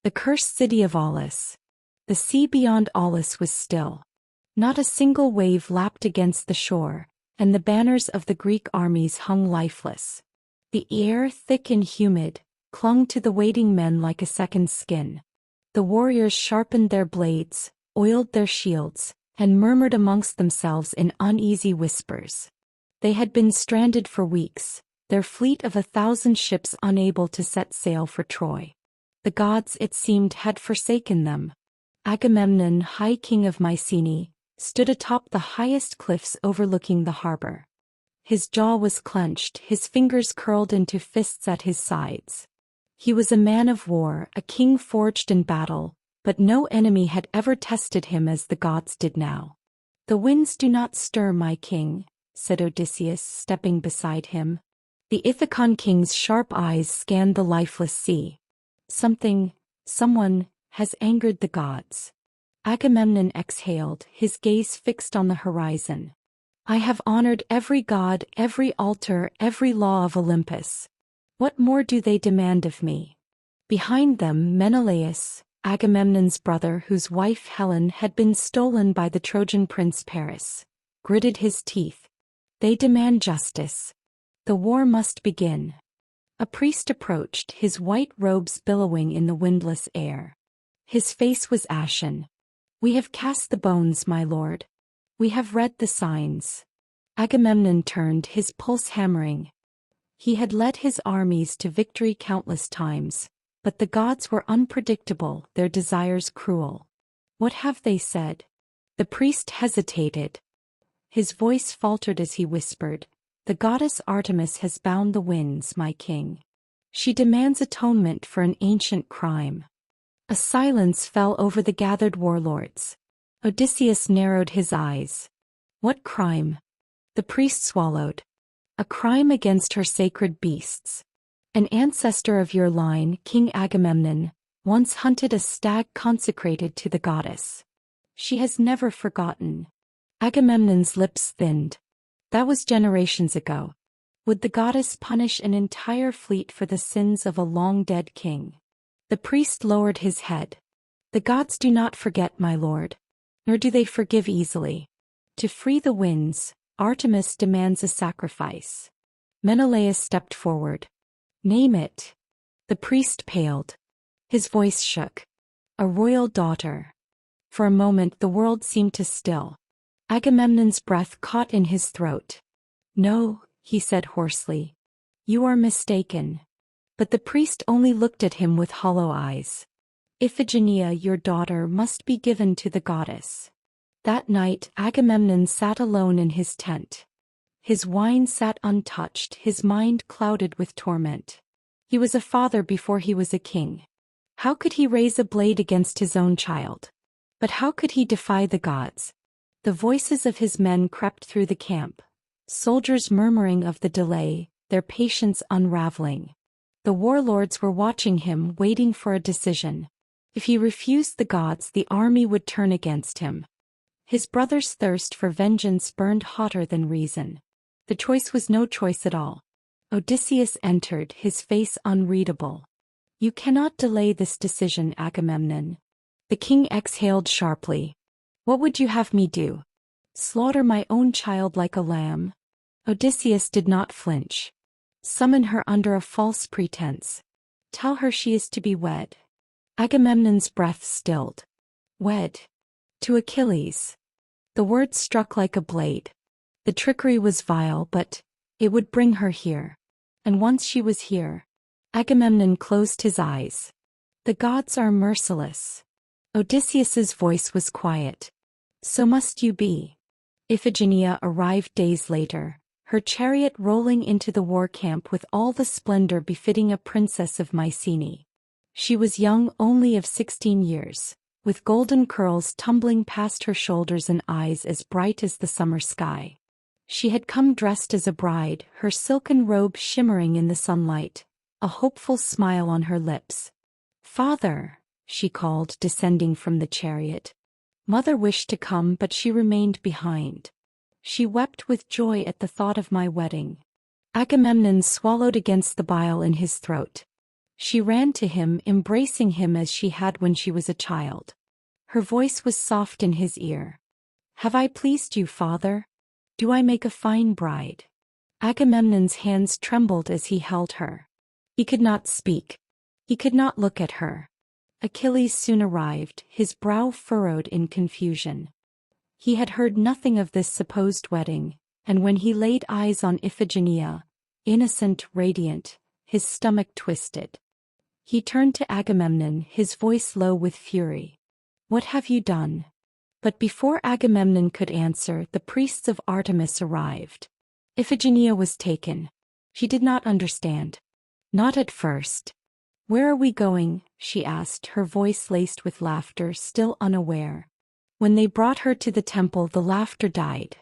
The cursed city of Aulis. The sea beyond Aulis was still. Not a single wave lapped against the shore, and the banners of the Greek armies hung lifeless. The air, thick and humid, clung to the waiting men like a second skin. The warriors sharpened their blades, oiled their shields, and murmured amongst themselves in uneasy whispers. They had been stranded for weeks, their fleet of 1,000 ships unable to set sail for Troy. The gods, it seemed, had forsaken them. Agamemnon, high king of Mycenae, stood atop the highest cliffs overlooking the harbor. His jaw was clenched, his fingers curled into fists at his sides. He was a man of war, a king forged in battle, but no enemy had ever tested him as the gods did now. "The winds do not stir, my king," said Odysseus, stepping beside him. The Ithacan king's sharp eyes scanned the lifeless sea. Someone, has angered the gods. Agamemnon exhaled, his gaze fixed on the horizon. "I have honored every god, every altar, every law of Olympus. What more do they demand of me?" Behind them, Menelaus, Agamemnon's brother whose wife Helen had been stolen by the Trojan prince Paris, gritted his teeth. "They demand justice. The war must begin." A priest approached, his white robes billowing in the windless air. His face was ashen. "We have cast the bones, my lord. We have read the signs." Agamemnon turned, his pulse hammering. He had led his armies to victory countless times, but the gods were unpredictable, their desires cruel. "What have they said?" The priest hesitated. His voice faltered as he whispered, "The goddess Artemis has bound the winds, my king. She demands atonement for an ancient crime." A silence fell over the gathered warlords. Odysseus narrowed his eyes. "What crime?" The priest swallowed. "A crime against her sacred beasts. An ancestor of your line, King Agamemnon, once hunted a stag consecrated to the goddess. She has never forgotten." Agamemnon's lips thinned. That was generations ago. Would the goddess punish an entire fleet for the sins of a long-dead king? The priest lowered his head. "The gods do not forget, my lord. Nor do they forgive easily. To free the winds, Artemis demands a sacrifice." Menelaus stepped forward. "Name it." The priest paled. His voice shook. "A royal daughter." For a moment the world seemed to still. Agamemnon's breath caught in his throat. "No," he said hoarsely. "You are mistaken." But the priest only looked at him with hollow eyes. "Iphigenia, your daughter, must be given to the goddess." That night Agamemnon sat alone in his tent. His wine sat untouched, his mind clouded with torment. He was a father before he was a king. How could he raise a blade against his own child? But how could he defy the gods? The voices of his men crept through the camp, soldiers murmuring of the delay, their patience unraveling. The warlords were watching him, waiting for a decision. If he refused the gods, the army would turn against him. His brother's thirst for vengeance burned hotter than reason. The choice was no choice at all. Odysseus entered, his face unreadable. "You cannot delay this decision, Agamemnon." The king exhaled sharply. "What would you have me do? Slaughter my own child like a lamb?" Odysseus did not flinch. "Summon her under a false pretense. Tell her she is to be wed." Agamemnon's breath stilled. "Wed? To Achilles." The words struck like a blade. The trickery was vile, but it would bring her here. And once she was here, Agamemnon closed his eyes. "The gods are merciless." Odysseus's voice was quiet. "So must you be." Iphigenia arrived days later, her chariot rolling into the war camp with all the splendor befitting a princess of Mycenae. She was young, only of 16 years, with golden curls tumbling past her shoulders and eyes as bright as the summer sky. She had come dressed as a bride, her silken robe shimmering in the sunlight, a hopeful smile on her lips. "Father," she called, descending from the chariot. Mother wished to come, but she remained behind. She wept with joy at the thought of my wedding. Agamemnon swallowed against the bile in his throat. She ran to him, embracing him as she had when she was a child. Her voice was soft in his ear. "Have I pleased you, father? Do I make a fine bride?" Agamemnon's hands trembled as he held her. He could not speak. He could not look at her. Achilles soon arrived, his brow furrowed in confusion. He had heard nothing of this supposed wedding, and when he laid eyes on Iphigenia, innocent, radiant, his stomach twisted. He turned to Agamemnon, his voice low with fury. "What have you done?" But before Agamemnon could answer, the priests of Artemis arrived. Iphigenia was taken. She did not understand. Not at first. "Where are we going?" she asked, her voice laced with laughter, still unaware. When they brought her to the temple, the laughter died.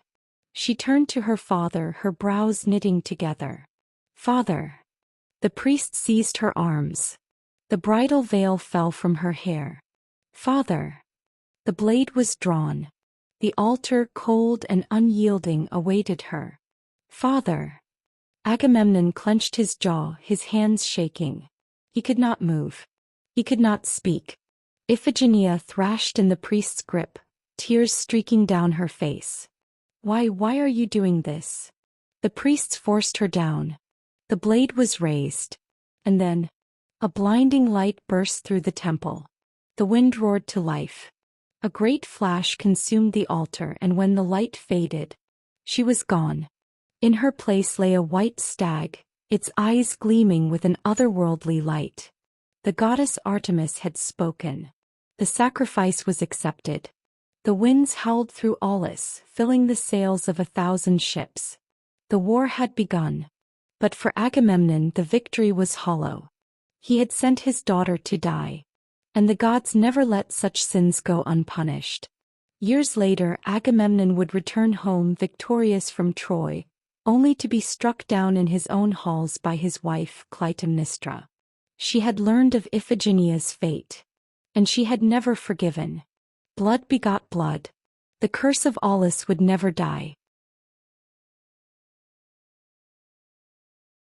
She turned to her father, her brows knitting together. "Father!" The priest seized her arms. The bridal veil fell from her hair. "Father!" The blade was drawn. The altar, cold and unyielding, awaited her. "Father!" Agamemnon clenched his jaw, his hands shaking. He could not move. He could not speak. Iphigenia thrashed in the priest's grip, tears streaking down her face. Why are you doing this?" The priests forced her down. The blade was raised. And then, a blinding light burst through the temple. The wind roared to life. A great flash consumed the altar, and when the light faded, she was gone. In her place lay a white stag, its eyes gleaming with an otherworldly light. The goddess Artemis had spoken. The sacrifice was accepted. The winds howled through Aulis, filling the sails of 1,000 ships. The war had begun. But for Agamemnon the victory was hollow. He had sent his daughter to die. And the gods never let such sins go unpunished. Years later, Agamemnon would return home victorious from Troy, only to be struck down in his own halls by his wife Clytemnestra. She had learned of Iphigenia's fate. And she had never forgiven. Blood begot blood. The curse of Aulis would never die.